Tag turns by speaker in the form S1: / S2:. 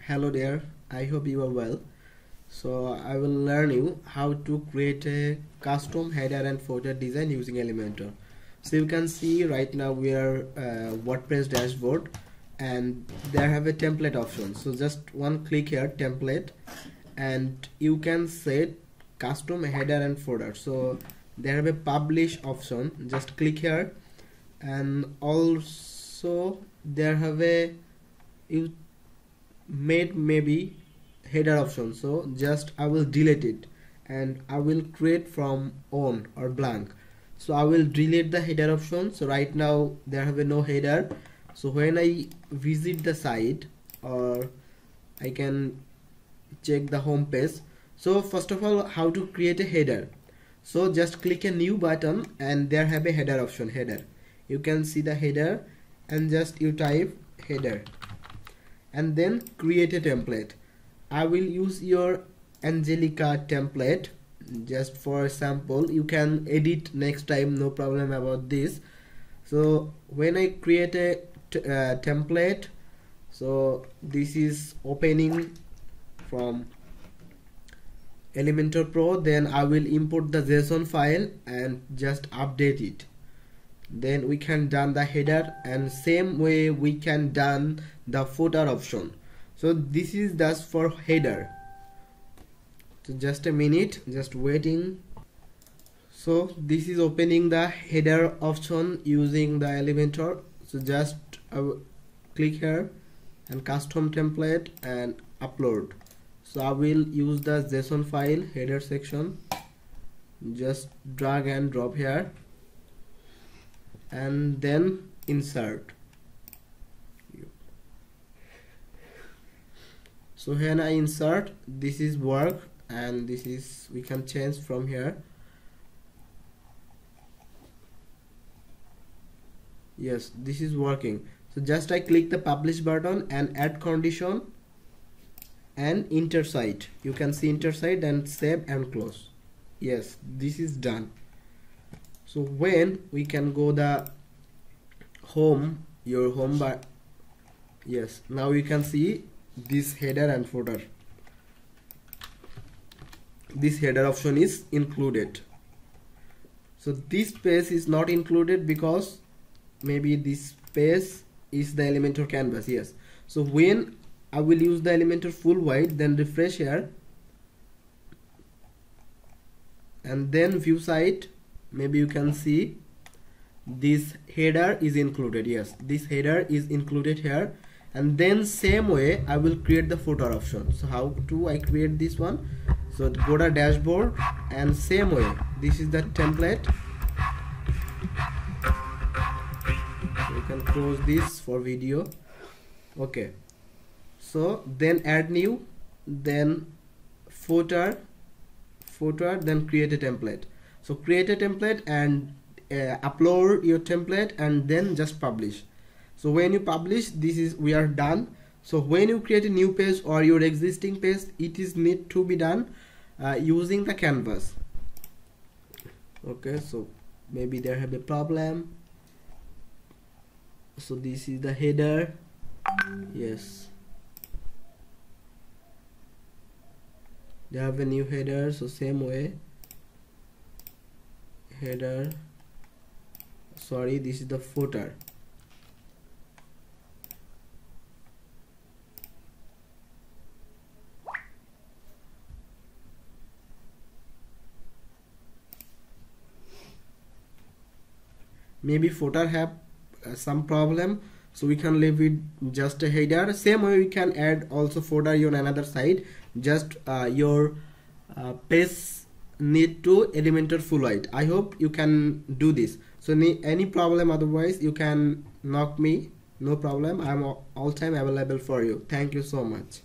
S1: Hello there, I hope you are well. So I will learn you how to create a custom header and footer design using Elementor. So you can see right now we are WordPress dashboard and there have a template option. So just one click here, template, and you can set custom header and footer. So there have a publish option, just click here, and also there have a you made maybe header option, so just I will delete it and I will create from on or blank. So I will delete the header option. So right now there have no header. So when I visit the site, or I can check the home page. So first of all, how to create a header? So just click a new button and there have a header option, header. You can see the header and just you type header and then create a template. I will use your Angelica template just for sample. You can edit next time, no problem about this. So when I create a template, so this is opening from Elementor Pro, then I will import the JSON file and just update it. Then we can done the header, and same way we can done the footer option. So this is just for header. So just a minute, just waiting. So this is opening the header option using the Elementor. So just click here and custom template and upload. So I will use the JSON file header section, just drag and drop here and then insert. So when I insert, this is work and this is, we can change from here. Yes, this is working. So just I click the publish button and add condition and enter site. You can see enter site and save and close. Yes, this is done. So when we can go the home, your home bar. Yes, now you can see this header and footer. This header option is included. So this page is not included because maybe this page is the Elementor canvas. Yes, so when I will use the Elementor full white, then refresh here and then view site. Maybe you can see this header is included. Yes, this header is included here, and then same way I will create the footer option. So how do I create this one? So go to dashboard and same way, this is the template. So you can close this for video. Okay, so then add new, then footer, then create a template. So create a template and upload your template and then just publish. So when you publish, this is, we are done. So when you create a new page or your existing page, it is need to be done using the canvas. Okay, so maybe there have a problem. So this is the header. Yes, they have a new header. So same way, header, sorry, this is the footer. Maybe footer have some problem, so we can leave it just a header. Same way we can add also footer on another side. Just your page need to Elementor full white. I hope you can do this. So any problem, otherwise you can knock me, no problem. I'm all time available for you. Thank you so much.